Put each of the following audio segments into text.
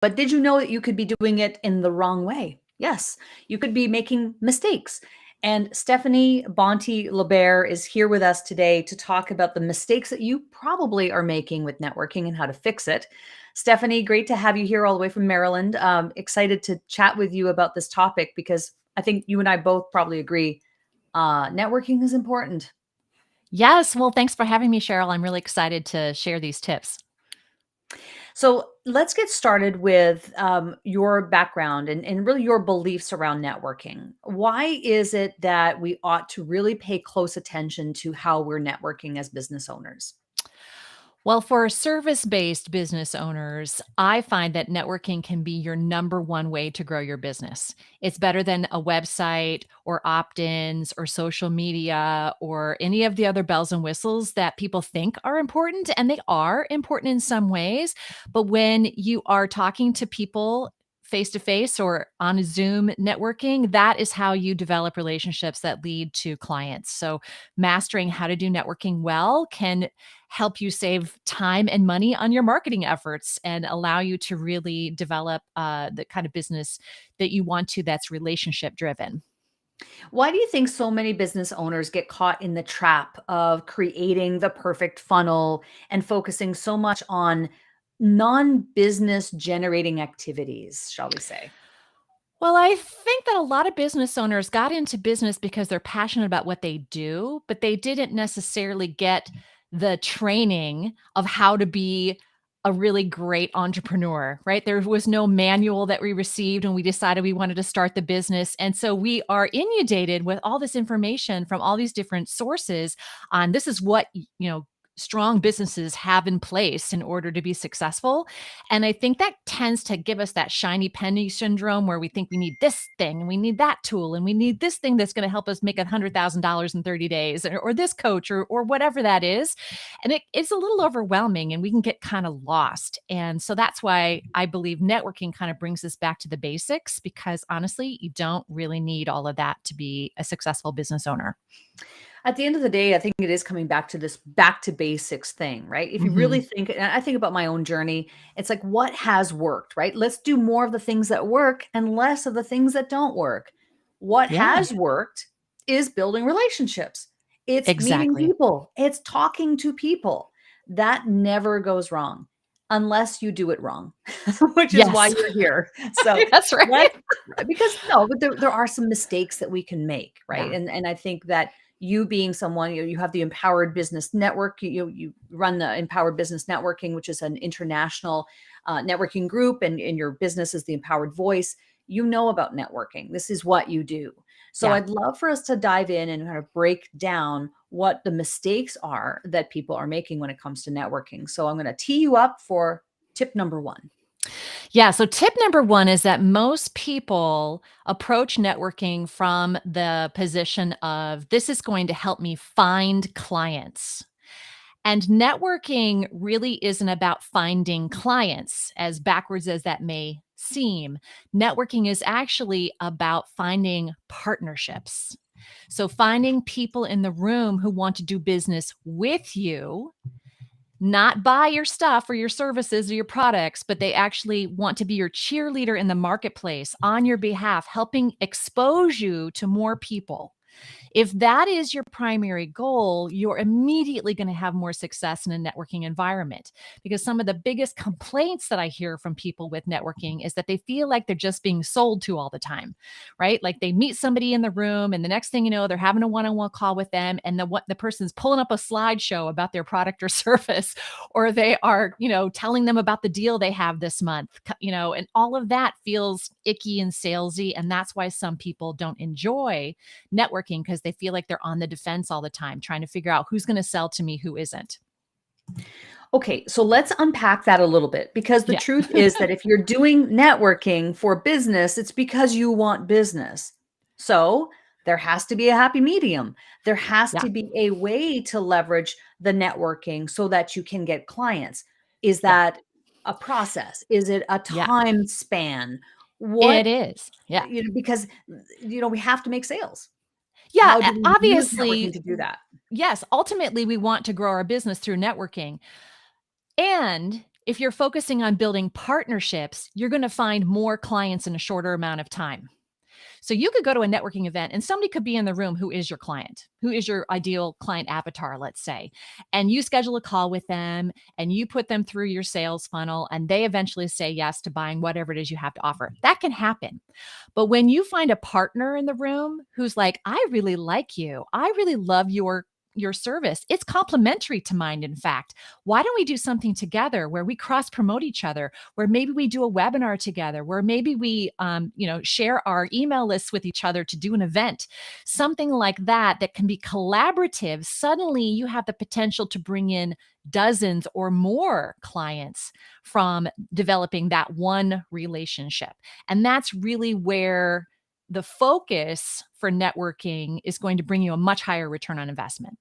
But did you know that you could be doing it in the wrong way? Yes, you could be making mistakes. And Stephanie Bonte-Lebair is here with us today to talk about the mistakes that you probably are making with networking and how to fix it. Stephanie, great to have you here all the way from Maryland. Excited to chat with you about this topic because I think you and I both probably agree networking is important. Yes. Well, thanks for having me, Sheryl. I'm really excited to share these tips. So let's get started with your background and really your beliefs around networking. Why is it that we ought to really pay close attention to how we're networking as business owners? Well, for service-based business owners, I find that networking can be your number one way to grow your business. It's better than a website or opt-ins or social media or any of the other bells and whistles that people think are important, and they are important in some ways. But when you are talking to people face to face or on a Zoom networking, that is how you develop relationships that lead to clients. So, mastering how to do networking well can help you save time and money on your marketing efforts and allow you to really develop the kind of business that you want to that's relationship driven. Why do you think so many business owners get caught in the trap of creating the perfect funnel and focusing so much on non-business generating activities, shall we say? Well, I think that a lot of business owners got into business because they're passionate about what they do, but they didn't necessarily get the training of how to be a really great entrepreneur, right? There was no manual that we received when we decided we wanted to start the business. And so we are inundated with all this information from all these different sources on this is what, strong businesses have in place in order to be successful. And I think that tends to give us that shiny penny syndrome where we think we need this thing and we need that tool and we need this thing that's going to help us make $100,000 in 30 days or this coach or whatever that is. And it's a little overwhelming and we can get kind of lost. And so that's why I believe networking kind of brings us back to the basics because honestly, you don't really need all of that to be a successful business owner. At the end of the day, I think it is coming back to this back to basics thing, right? If you really Mhm. think, and I think about my own journey, it's like what has worked, right? Let's do more of the things that work and less of the things that don't work. What Yeah, has worked is building relationships. It's meeting exactly. people. It's talking to people. That never goes wrong unless you do it wrong, which is why Yes. you're here. So That's right. let's because no, but there are some mistakes that we can make, right? Yeah. And I think that you being someone, you have the Empowered Business Network, you run the Empowered Business Networking, which is an international networking group, and your business is the Empowered Voice. You know about networking. This is what you do. So Yeah. I'd love for us to dive in and kind of break down what the mistakes are that people are making when it comes to networking. So I'm going to tee you up for tip number one. Yeah. So, tip number one is that most people approach networking from the position of this is going to help me find clients. And networking really isn't about finding clients, as backwards as that may seem. Networking is actually about finding partnerships. So, finding people in the room who want to do business with you, not buy your stuff or your services or your products, but they actually want to be your cheerleader in the marketplace on your behalf, helping expose you to more people. If that is your primary goal, you're immediately going to have more success in a networking environment. Because some of the biggest complaints that I hear from people with networking is that they feel like they're just being sold to all the time, right? Like they meet somebody in the room, and the next thing you know, they're having a one-on-one call with them, and the person's pulling up a slideshow about their product or service, or they are, telling them about the deal they have this month, and all of that feels icky and salesy, and that's why some people don't enjoy networking because they feel like they're on the defense all the time, trying to figure out who's going to sell to me, who isn't. Okay, so let's unpack that a little bit because the Yeah. truth is that if you're doing networking for business, it's because you want business. So there has to be a happy medium. There has Yeah. to be a way to leverage the networking so that you can get clients. Is Yeah. that a process? Is it a Yeah. time span? It What, is. Yeah. because, we have to make sales. Yeah. How do we use networking Obviously, to do that? yes. Ultimately, we want to grow our business through networking. And If you're focusing on building partnerships, you're going to find more clients in a shorter amount of time. So you could go to a networking event and somebody could be in the room who is your client, who is your ideal client avatar, let's say. And you schedule a call with them and you put them through your sales funnel and they eventually say yes to buying whatever it is you have to offer. That can happen. But when you find a partner in the room who's like, I really like you, I really love your service. It's complementary to mine, in fact. Why don't we do something together where we cross promote each other, where maybe we do a webinar together, where maybe we, share our email lists with each other to do an event, something like that, that can be collaborative. Suddenly you have the potential to bring in dozens or more clients from developing that one relationship. And that's really where the focus for networking is going to bring you a much higher return on investment.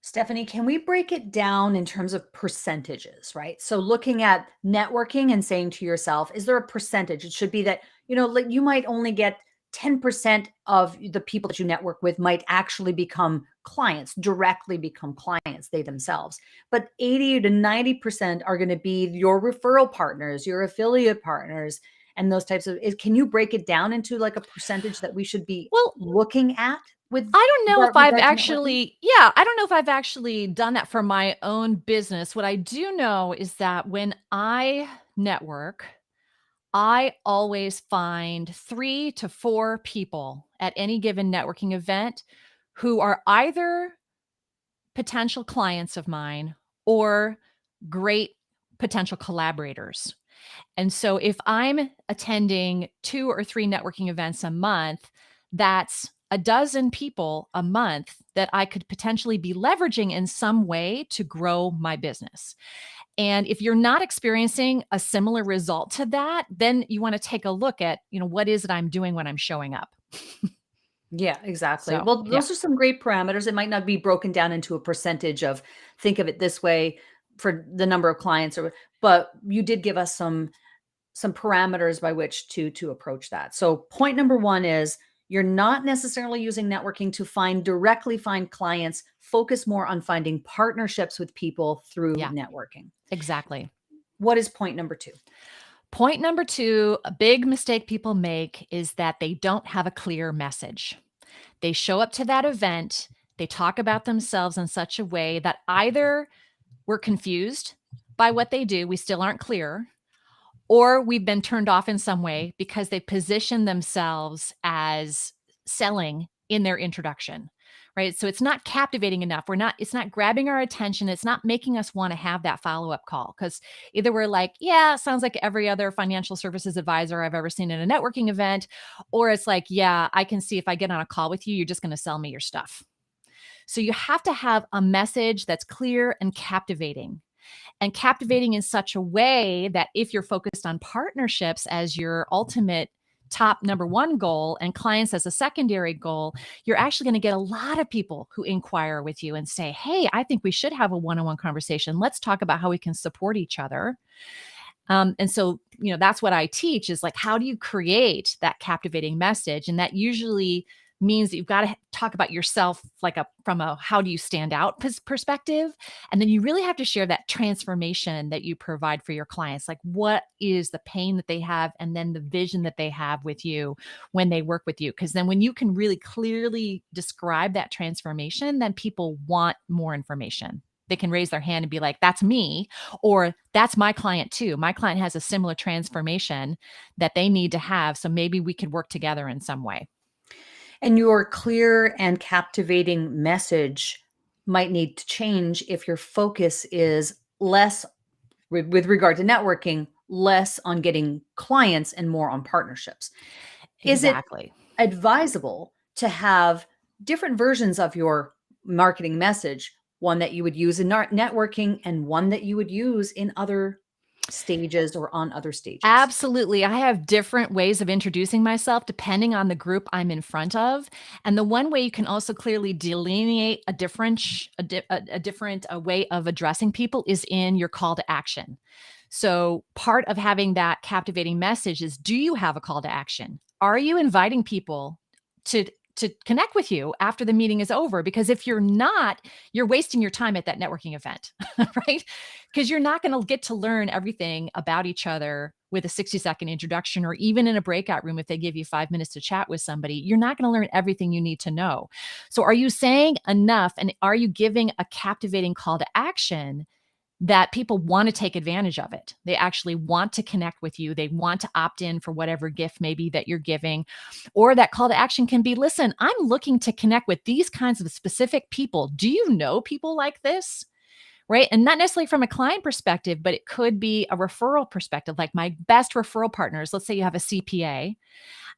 Stephanie, can we break it down in terms of percentages, right? So looking at networking and saying to yourself, is there a percentage? It should be that, like you might only get 10% of the people that you network with might actually become clients, directly become clients, they themselves. But 80 to 90% are going to be your referral partners, your affiliate partners, and those types of, can you break it down into like a percentage that we should be Well, looking at with I don't know if I've regard to networking? actually, yeah, I don't know if I've actually done that for my own business. What I do know is that when I network, I always find 3 to 4 people at any given networking event who are either potential clients of mine or great potential collaborators. And so if I'm attending 2 or 3 networking events a month, that's a dozen people a month that I could potentially be leveraging in some way to grow my business. And if you're not experiencing a similar result to that, then you want to take a look at, what is it I'm doing when I'm showing up? Yeah, exactly. So, Well, yeah. those are some great parameters. It might not be broken down into a percentage of think of it this way for the number of clients but you did give us some parameters by which to approach that. So point number 1 is you're not necessarily using networking to directly find clients, focus more on finding partnerships with people through Yeah, networking. exactly. What is point number 2? Point number 2, a big mistake people make is that they don't have a clear message. They show up to that event, they talk about themselves in such a way that either we're confused by what they do, we still aren't clear, or we've been turned off in some way because they position themselves as selling in their introduction, right? So it's not captivating enough. It's not grabbing our attention. It's not making us want to have that follow-up call because either we're like, yeah, sounds like every other financial services advisor I've ever seen in a networking event, or it's like, yeah, I can see if I get on a call with you, you're just going to sell me your stuff. So you have to have a message that's clear and captivating in such a way that if you're focused on partnerships as your ultimate top number 1 goal and clients as a secondary goal, you're actually going to get a lot of people who inquire with you and say, hey, I think we should have a one-on-one conversation. Let's talk about how we can support each other. And so, that's what I teach is like, how do you create that captivating message? And that usually means that you've got to talk about yourself from a how do you stand out perspective. And then you really have to share that transformation that you provide for your clients. Like, what is the pain that they have? And then the vision that they have with you when they work with you. Because then when you can really clearly describe that transformation, then people want more information. They can raise their hand and be like, that's me, or that's my client too. My client has a similar transformation that they need to have. So maybe we could work together in some way. And your clear and captivating message might need to change if your focus is less with regard to networking, less on getting clients and more on partnerships. Is it Exactly. advisable to have different versions of your marketing message, one that you would use in networking and one that you would use in other stages or on other stages? Absolutely. I have different ways of introducing myself depending on the group I'm in front of. And the one way you can also clearly delineate a different way of addressing people is in your call to action. So part of having that captivating message is, do you have a call to action? Are you inviting people to to connect with you after the meeting is over, because if you're not, you're wasting your time at that networking event, right? Because you're not going to get to learn everything about each other with a 60-second introduction, or even in a breakout room, if they give you 5 minutes to chat with somebody, you're not going to learn everything you need to know. So are you saying enough, and are you giving a captivating call to action that people want to take advantage of it? They actually want to connect with you. They want to opt in for whatever gift maybe that you're giving. Or that call to action can be, listen, I'm looking to connect with these kinds of specific people. Do you know people like this? Right. And not necessarily from a client perspective, but it could be a referral perspective. Like my best referral partners, let's say you have a CPA,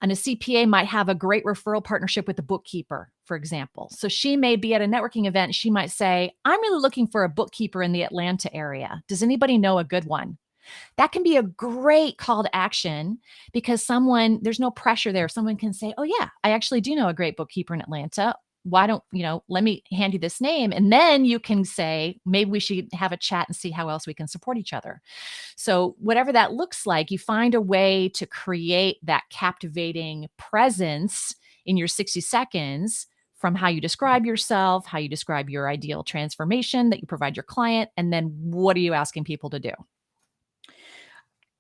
and a CPA might have a great referral partnership with a bookkeeper, for example. So she may be at a networking event and she might say, I'm really looking for a bookkeeper in the Atlanta area. Does anybody know a good one? That can be a great call to action, because there's no pressure there. Someone can say, oh yeah, I actually do know a great bookkeeper in Atlanta. Why don't, let me hand you this name. And then you can say, maybe we should have a chat and see how else we can support each other. So whatever that looks like, you find a way to create that captivating presence in your 60 seconds, from how you describe yourself, how you describe your ideal transformation that you provide your client, and then what are you asking people to do?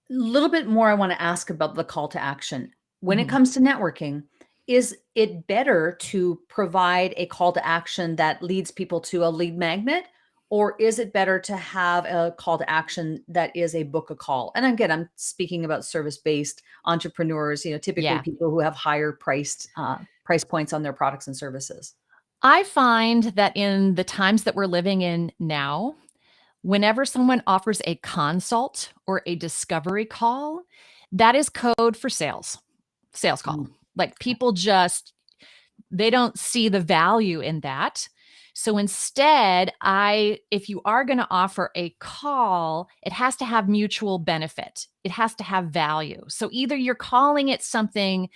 Little bit more I want to ask about the call to action. When it Mhm. comes to networking, is it better to provide a call to action that leads people to a lead magnet? Or is it better to have a call to action that is a book a call? And again, I'm speaking about service-based entrepreneurs, typically Yeah. people who have higher price points on their products and services. I find that in the times that we're living in now, whenever someone offers a consult or a discovery call, that is code for sales call. Mm, Like okay. people they don't see the value in that. So instead, if you are going to offer a call, it has to have mutual benefit. It has to have value. So either you're calling it something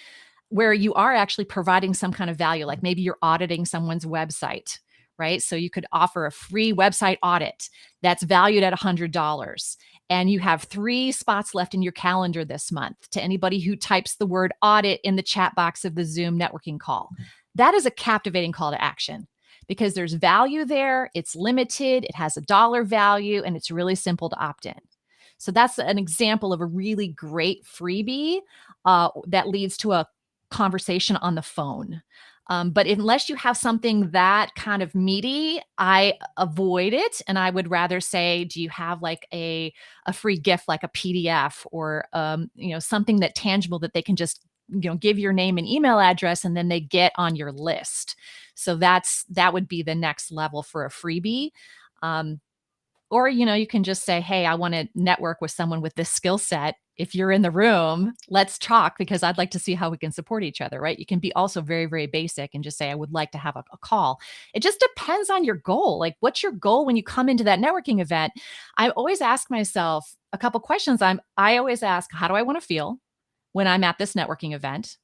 where you are actually providing some kind of value, like maybe you're auditing someone's website, right? So you could offer a free website audit that's valued at $100. And you have 3 spots left in your calendar this month to anybody who types the word audit in the chat box of the Zoom networking call. That is a captivating call to action, because there's value there. It's limited, it has a dollar value, and it's really simple to opt in. So that's an example of a really great freebie that leads to a conversation on the phone. But unless you have something that kind of meaty, I avoid it. And I would rather say, do you have like a free gift, like a PDF, or something that tangible that they can just give your name and email address, and then they get on your list. So that would be the next level for a freebie. Or, you can just say, hey, I want to network with someone with this skill set. If you're in the room, let's talk, because I'd like to see how we can support each other, right? You can be also very, very basic and just say, I would like to have a call. It just depends on your goal. Like, what's your goal when you come into that networking event? I always ask myself a couple questions. I always ask, how do I want to feel when I'm at this networking event?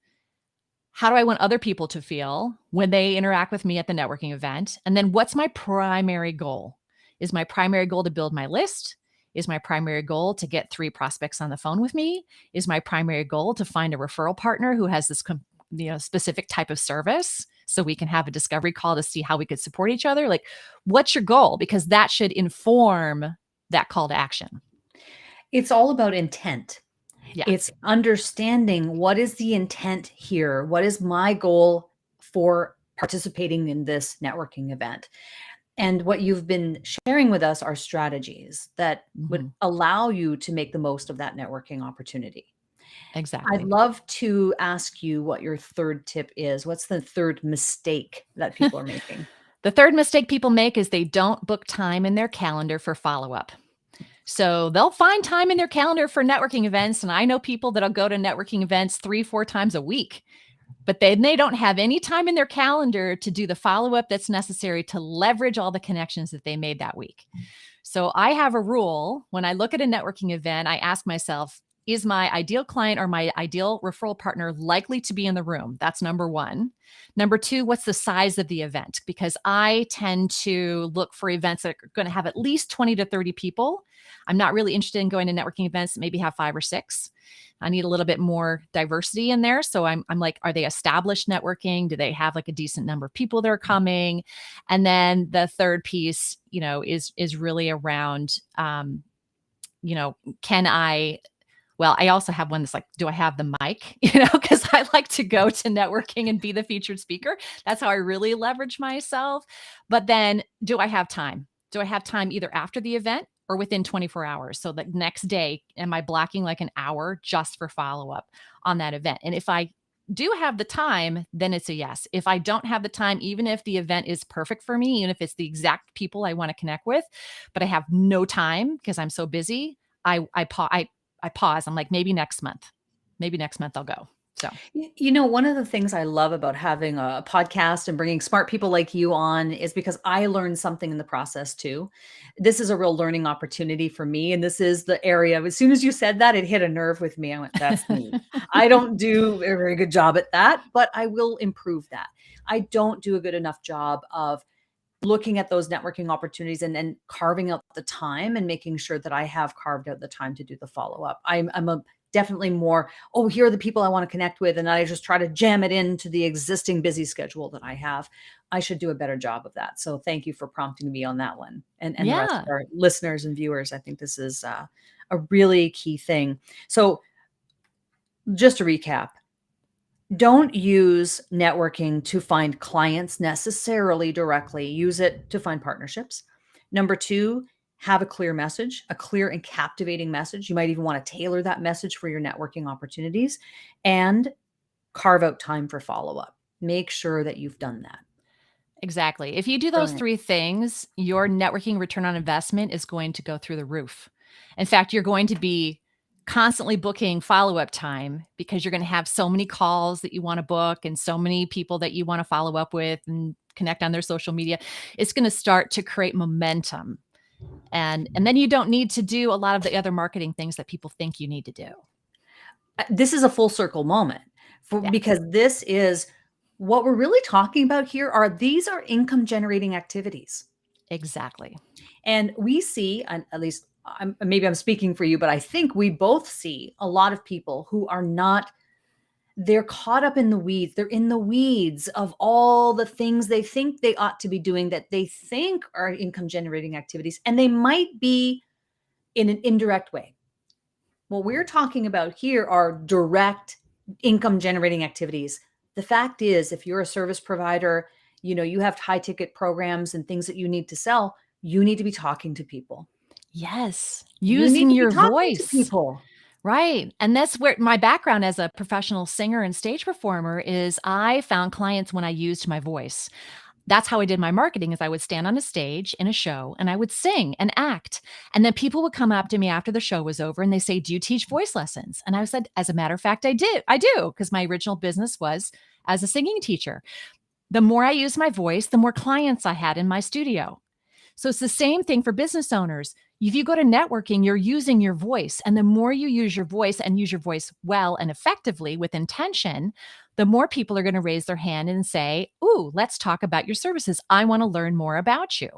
How do I want other people to feel when they interact with me at the networking event? And then what's my primary goal? Is my primary goal to build my list? Is my primary goal to get 3 prospects on the phone with me? Is my primary goal to find a referral partner who has this specific type of service, so we can have a discovery call to see how we could support each other? Like, what's your goal? Because that should inform that call to action. It's all about intent. Yeah. It's understanding, what is the intent here? What is my goal for participating in this networking event? And what you've been sharing with us are strategies that would Mhm. allow you to make the most of that networking opportunity. I'd Exactly. love to ask you what your third tip is. What's the third mistake that people are making? The third mistake people make is they don't book time in their calendar for follow-up. So they'll find time in their calendar for networking events. And I know people that'll go to networking events 3, 4 times a week, but they don't have any time in their calendar to do the follow-up that's necessary to leverage all the connections that they made that week. So I have a rule: when I look at a networking event, I ask myself, is my ideal client or my ideal referral partner likely to be in the room? That's number one. Number two, what's the size of the event? Because I tend to look for events that are going to have at least 20 to 30 people. I'm not really interested in going to networking events that maybe have 5 or 6. I need a little bit more diversity in there. So I'm like, are they established networking? Do they have like a decent number of people that are coming? And then the third piece, is really around, can I well, I also have one that's like, do I have the mic? Because I like to go to networking and be the featured speaker. That's how I really leverage myself. But then do I have time? Do I have time either after the event or within 24 hours? So the next day, am I blocking like an hour just for follow up on that event? And if I do have the time, then it's a yes. If I don't have the time, even if the event is perfect for me, even if it's the exact people I want to connect with, but I have no time because I'm so busy, I pause. I'm like, maybe next month I'll go. So, One of the things I love about having a podcast and bringing smart people like you on is because I learned something in the process too. This is a real learning opportunity for me. And this is the area, as soon as you said that, it hit a nerve with me. I went, that's me. I don't do a very good job at that, but I will improve that. I don't do a good enough job of looking at those networking opportunities and then carving out the time and making sure that I have carved out the time to do the follow-up. I'm a definitely more, oh, here are the people I want to connect with. And I just try to jam it into the existing busy schedule that I have. I should do a better job of that. So thank you for prompting me on that one. And the rest yeah, of our listeners and viewers, I think this is a really key thing. So just to recap, don't use networking to find clients necessarily directly. Use it to find partnerships. Number two, have a clear message, a clear and captivating message. You might even want to tailor that message for your networking opportunities and carve out time for follow up. Make sure that you've done that. exactly. If you do those Brilliant. 3 things, your networking return on investment is going to go through the roof. In fact, you're going to be constantly booking follow-up time because you're going to have so many calls that you want to book and so many people that you want to follow up with and connect on their social media. It's going to start to create momentum. And then you don't need to do a lot of the other marketing things that people think you need to do. This is a full circle moment Yeah, because this is what we're really talking about here these are income generating activities. exactly. And we see, and at least maybe I'm speaking for you, but I think we both see a lot of people who are not, they're caught up in the weeds. They're in the weeds of all the things they think they ought to be doing that they think are income generating activities. And they might be in an indirect way. What we're talking about here are direct income generating activities. The fact is, if you're a service provider, you have high ticket programs and things that you need to sell, you need to be talking to people. Yes, You need using to be your talking to voice. people. Right. And that's where my background as a professional singer and stage performer is I found clients when I used my voice. That's how I did my marketing is I would stand on a stage in a show and I would sing and act. And then people would come up to me after the show was over and they say, "Do you teach voice lessons?" And I said, "As a matter of fact, I did. I do," because my original business was as a singing teacher. The more I used my voice, the more clients I had in my studio. So it's the same thing for business owners. If you go to networking, you're using your voice. And the more you use your voice and use your voice well and effectively with intention, the more people are going to raise their hand and say, "Ooh, let's talk about your services. I want to learn more about you."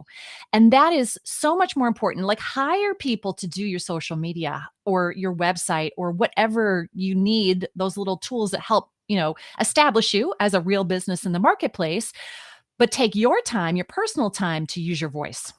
And that is so much more important. Like hire people to do your social media or your website or whatever you need, those little tools that help, establish you as a real business in the marketplace, but take your time, your personal time to use your voice.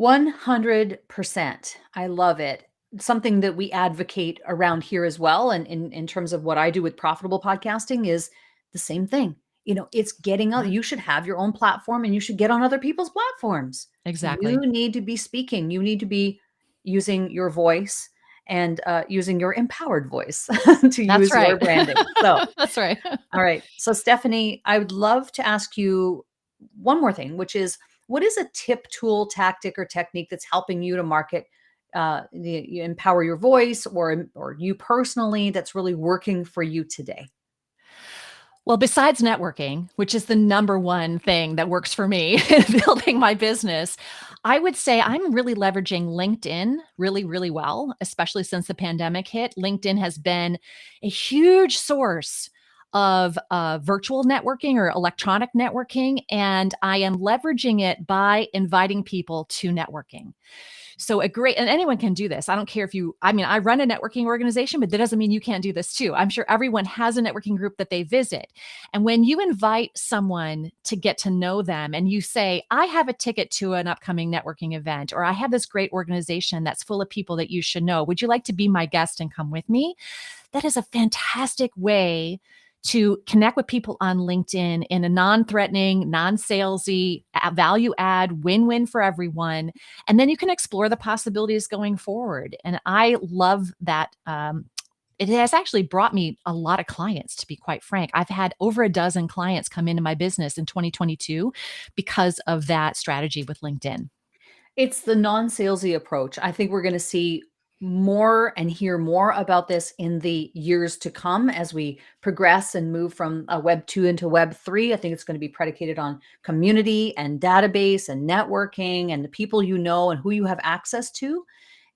100%. I love it. Something that we advocate around here as well, and in terms of what I do with profitable podcasting is the same thing. It's getting out. Yeah, You should have your own platform and you should get on other people's platforms. You exactly. need to be speaking. You need to be using your voice and using your empowered voice to That's use your right. branding. So, That's right. all right. So, Stephanie, I would love to ask you one more thing, which is what is a tip, tool, tactic, or technique that's helping you to market, you empower your voice, or you personally that's really working for you today? Well, besides networking, which is the number one thing that works for me in building my business, I would say I'm really leveraging LinkedIn really, really well, especially since the pandemic hit. LinkedIn has been a huge source of virtual networking or electronic networking, and I am leveraging it by inviting people to networking. So a great, and anyone can do this. I don't care if you, I mean, I run a networking organization, but that doesn't mean you can't do this too. I'm sure everyone has a networking group that they visit. And when you invite someone to get to know them and you say, I have a ticket to an upcoming networking event, or I have this great organization that's full of people that you should know. Would you like to be my guest and come with me? That is a fantastic way to connect with people on LinkedIn in a non-threatening, non-salesy, value add, win-win for everyone. And then you can explore the possibilities going forward. And I love that. It has actually brought me a lot of clients, to be quite frank. I've had over a dozen clients come into my business in 2022 because of that strategy with LinkedIn. It's the non-salesy approach. I think we're going to see more and hear more about this in the years to come as we progress and move from Web 2 into Web 3. I think it's going to be predicated on community and database and networking and the people you know and who you have access to,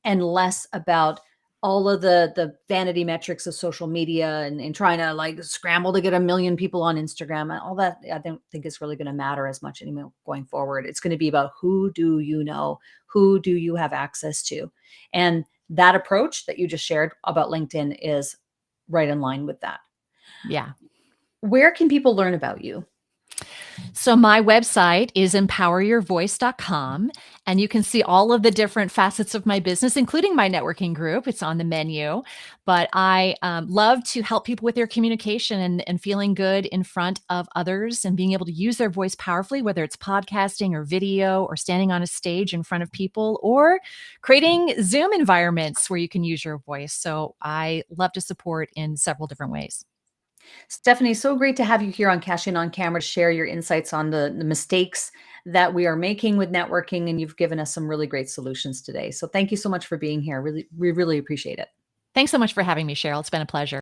and less about all of the vanity metrics of social media and trying to like scramble to get a million people on Instagram and all that. I don't think it's really going to matter as much anymore going forward. It's going to be about who do you know, who do you have access to, and that approach that you just shared about LinkedIn is right in line with that. Yeah. Where can people learn about you? So my website is empoweryourvoice.com, and you can see all of the different facets of my business, including my networking group. It's on the menu, but I love to help people with their communication and feeling good in front of others and being able to use their voice powerfully, whether it's podcasting or video or standing on a stage in front of people or creating Zoom environments where you can use your voice. So I love to support in several different ways. Stephanie, so great to have you here on Cash In on Camera to share your insights on the mistakes that we are making with networking. And you've given us some really great solutions today. So thank you so much for being here. We really appreciate it. Thanks so much for having me, Sheryl. It's been a pleasure.